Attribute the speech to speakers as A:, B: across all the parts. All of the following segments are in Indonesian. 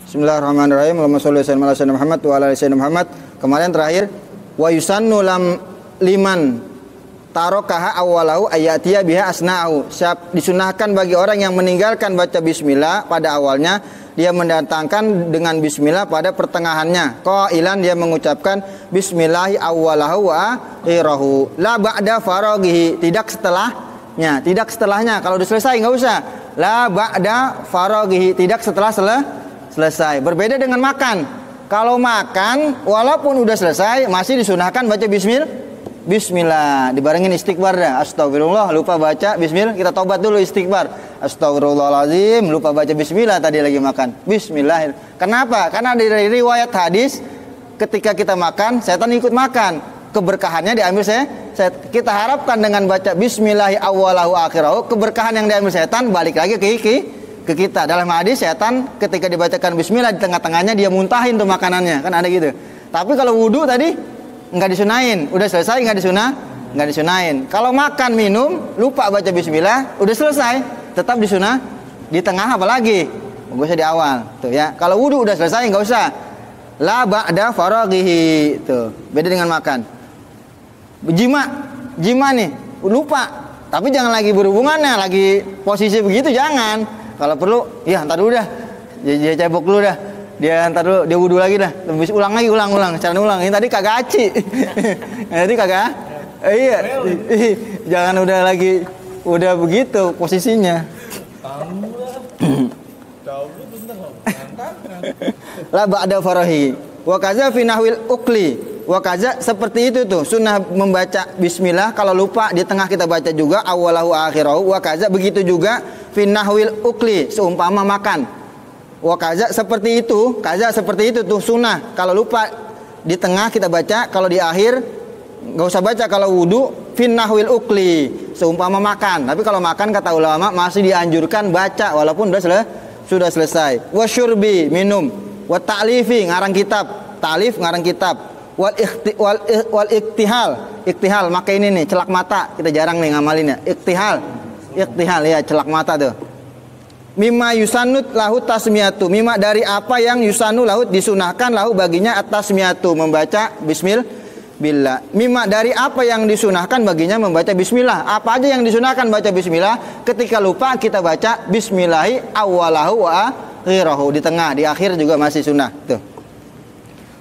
A: Bismillahirrahmanirrahim. Allahumma sholli ala sayyidina Muhammad wa ala ali sayyidina Muhammad. Kemarin terakhir wa yusannu liman tarokaha awalahu ayatiya biha asna'u. Disunahkan bagi orang yang meninggalkan baca bismillah pada awalnya, dia mendatangkan dengan bismillah pada pertengahannya. Qailan, dia mengucapkan bismillahi awwalahu wa akhirahu. La ba'da faraghihi, tidak setelahnya. Tidak setelahnya. Kalau sudah selesai enggak usah. La ba'da faraghihi, tidak setelah selesai. Berbeda dengan makan. Kalau makan walaupun udah selesai masih disunahkan baca bismillah, dibarengin istighfar dah. Astagfirullah, lupa baca bismillah, kita tobat dulu istighfar. Astagfirullahaladzim, lupa baca bismillah tadi lagi makan. Bismillah. Kenapa? Karena dari riwayat hadis ketika kita makan, setan ikut makan. Keberkahannya diambil kita harapkan dengan baca bismillahi awwalahu akhirahu, keberkahan yang diambil setan balik lagi ke kita. Dalam hadis setan ketika dibacakan bismillah di tengah-tengahnya dia muntahin tuh makanannya, kan ada gitu. Tapi kalau wudu tadi nggak disunahin, udah selesai nggak disunahin. Kalau makan minum lupa baca bismillah, udah selesai tetap disunah di tengah apalagi, nggak usah di awal tuh ya. Kalau wudu udah selesai nggak usah. La ba'da faraghihi, tuh beda dengan makan. Jima nih lupa, tapi jangan lagi berhubungannya, lagi posisi begitu jangan. Kalau perlu ya ntar dulu dah, dia cebok dulu dah, dia ntar dulu dia wudu lagi dah, terus ulang cara ulang. Ini tadi kagak aci. Tadi kagak iya. Jangan udah begitu posisinya. La ba'da farahi wa kaza fi nahwil ukli wa kaza, seperti itu tuh sunnah membaca bismillah kalau lupa di tengah kita baca juga awalahu akhirahu. Wa kaza, begitu juga fi nahwil ukli, seumpama makan. Wa kaza, seperti itu tuh sunnah kalau lupa di tengah kita baca, kalau di akhir nggak usah baca. Kalau wudu fin nahwil ukli, seumpama makan. Tapi kalau makan kata ulama masih dianjurkan baca walaupun sudah selesai. Wa syurbi, minum. Wa ta'lifi, ngarang kitab. Ta'lif, ngarang kitab. Wal iktihal, maka ini nih celak mata, kita jarang nih ngamalin ya. Iktihal ya, celak mata tuh. Mimma yusannut lahu tasmiyatu, mimma dari apa yang yusanu lahu disunahkan lahu baginya at-tasmiyatu, membaca bismillah. Mimma dari apa yang disunahkan baginya membaca bismillah. Apa aja yang disunahkan baca bismillah, ketika lupa kita baca bismillahi awwalahu wa akhirahu, di tengah, di akhir juga masih sunnah tuh.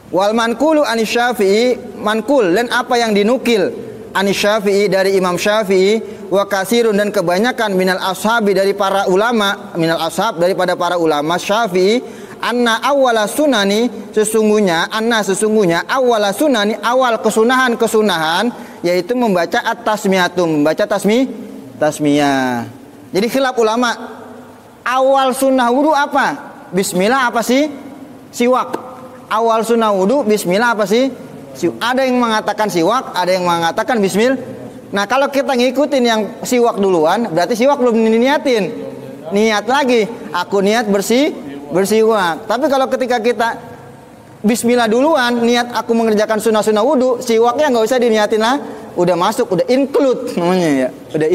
A: Wal manqulu anis Syafi'i, manqul dan apa yang dinukil anis Syafi'i dari Imam Syafi'i, wa kasirun dan kebanyakan minal ashabi dari para ulama, minal ashab daripada para ulama Syafi'i, anna awwala sunani, sesungguhnya awwala sunani, awal kesunahan yaitu membaca at-tasmiyatu, membaca tasmiyah. Jadi khilaf ulama, awal sunnah wudu apa? Bismillah apa sih? Siwak. Awal sunnah wudu bismillah apa sih? Ada yang mengatakan siwak, ada yang mengatakan bismillah. Nah kalau kita ngikutin yang siwak duluan, berarti siwak belum diniatin. Niat lagi, aku niat bersiwak. Tapi kalau ketika kita bismillah duluan, niat aku mengerjakan sunnah wudu, siwaknya nggak usah diniatin lah. Udah masuk, udah include namanya ya. Udah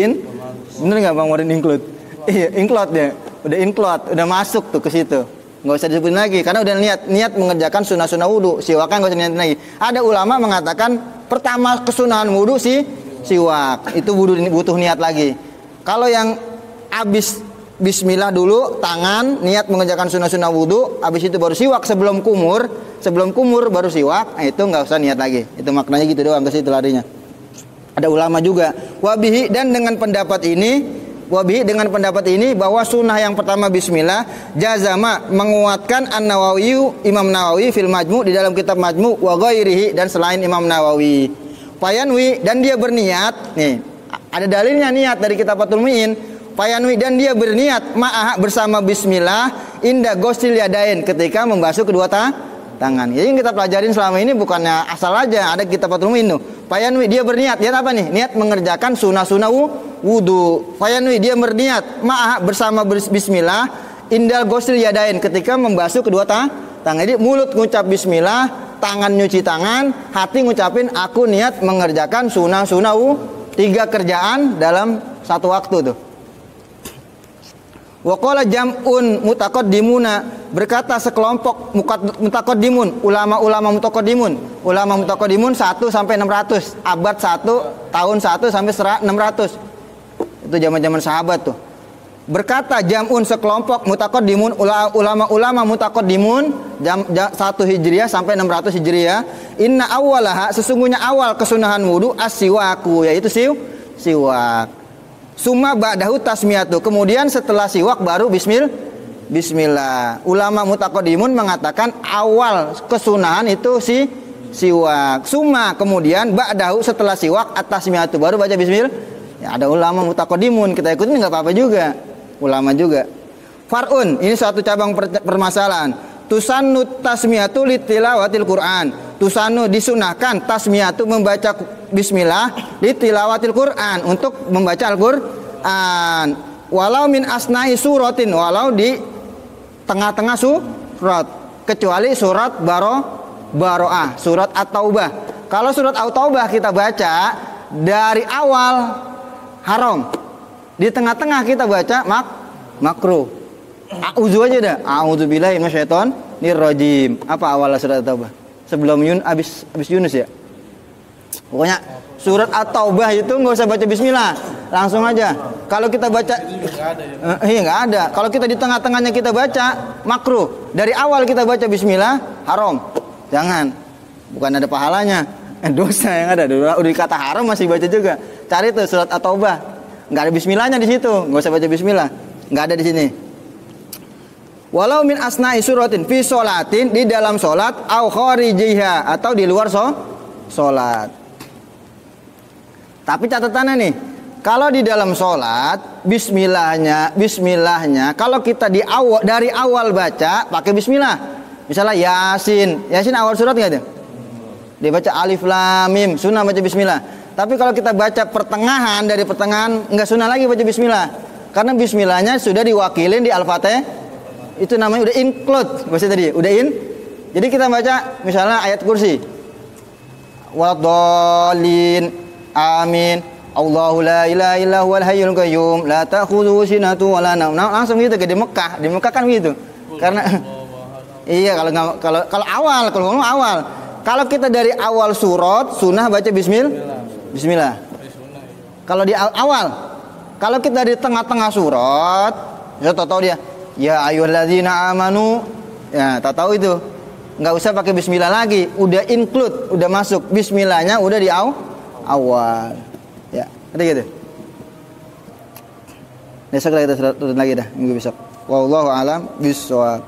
A: bener nggak Bang Warin include? Iya, include ya. Udah include, udah masuk tuh ke situ. Nggak usah disebutin lagi karena udah niat mengerjakan sunnah wudu, siwaknya nggak usah niatin lagi. Ada ulama mengatakan pertama kesunahan wudu siwak itu butuh niat lagi. Kalau yang habis bismillah dulu tangan niat mengerjakan sunnah wudu, habis itu baru siwak sebelum kumur baru siwak, nah itu nggak usah niat lagi. Itu maknanya gitu doang, ke situ larinya. Ada ulama juga wabihi, dan dengan pendapat ini bahwa sunnah yang pertama bismillah, jazama menguatkan An-Nawawi, Imam Nawawi fil Majmu', di dalam kitab Majmu', wa ghairihi, dan selain Imam Nawawi. Fayanwi, dan dia berniat, nih ada dalilnya niat dari kitab Fathul Mu'in. Fayanwi, dan dia berniat ma'ah, bersama bismillah, inda ghuslil yadain, ketika membasuh kedua tangan. Jadi yang kita pelajarin selama ini bukannya asal aja, ada kitab Fathul Mu'in tuh. Fayanwi, dia berniat apa nih? Niat mengerjakan sunnah wudu. Fayanwi, dia berniat ma'ah, bersama bismillah, indal ghuslil yadain, ketika membasuh kedua tangan. Jadi mulut ngucap bismillah, tangan nyuci tangan, hati ngucapin aku niat mengerjakan sunnah 3 kerjaan dalam satu waktu tuh. Wa qala jam'un mutaqaddimuna, berkata sekelompok mutaqaddimun, ulama-ulama mutaqaddimun. Ulama mutaqaddimun 1 sampai 600, abad 1, tahun 1 sampai 600. Itu zaman-zaman sahabat tuh. Berkata jam'un sekelompok mutaqaddimun, ulama-ulama mutaqaddimun 1 Hijriah sampai 600 Hijriah, inna awwalaha, sesungguhnya awal kesunahan wudu as-siwaku, yaitu siwak. Summa ba'dahu tasmiyatu, kemudian setelah siwak baru bismillah. Ulama mutaqaddimun mengatakan awal kesunahan itu siwak. Summa, kemudian ba'dahu, setelah siwak at-tasmiyatu, baru baca bismillah. Ya, ada ulama mutaqaddimun, kita ikutin nggak apa-apa juga. Ulama juga. Far'un, ini suatu cabang permasalahan. Tusannu tasmiyatu litilawatil Qur'an. Tusannu, disunahkan, tasmiyatu, membaca bismillah, litilawatil Qur'an, untuk membaca Al-Qur'an. Walau min asna'i suratin, walau di tengah-tengah surat, kecuali surat Baro'ah, surat At-Taubah. Kalau surat At-Taubah kita baca dari awal haram, di tengah-tengah kita baca makruh. A'udzu aja dah. A'udzubillahi minasyaitonir rajim. Apa awal surat At-Taubah? Sebelum habis Yunus ya. Pokoknya surat At-Taubah itu nggak usah baca bismillah, langsung aja. Kalau kita baca iya nggak ada. Kalau kita di tengah-tengahnya kita baca makruh. Dari awal kita baca bismillah haram. Jangan. Bukan ada pahalanya. Dosa yang ada. Udah dikata haram masih baca juga. Cari tuh surat At-Taubah. Nggak ada bismillahnya di situ. Nggak usah baca bismillah. Nggak ada di sini. Walau min asna'i suratin fi sholatin, di dalam sholat, au kharijiha, atau di luar sholat. Tapi catatannya nih, kalau di dalam sholat, bismillahnya, kalau kita dari awal baca pakai bismillah. Misalnya Yasin awal surat nggak ada? Dia baca alif lam mim, sunnah baca bismillah. Tapi kalau kita baca pertengahan, dari pertengahan nggak sunnah lagi baca bismillah, karena bismillahnya sudah diwakilin di Al-Fatihah. Itu namanya udah include, bahasa tadi udah in. Jadi kita baca misalnya ayat kursi, waladhdallin, amin, Allahu la ilaha illa huwal hayyul qayyum, la ta'khudhuhu sinatun wa la naum. Langsung gitu ke di Mekah kan gitu. Karena iya, kalau awal. Kalau kita dari awal surat, sunnah baca bismillah. Kalau di awal. Kalau kita di tengah-tengah surat, ya tahu dia, ya ayyuhalladzina amanu, ya tahu itu. Nggak usah pakai bismillah lagi, udah include, udah masuk bismillahnya udah di awal. Ya, ada gitu. Besok kita turun lagi dah, minggu besok. Wallahu a'lam bishawab.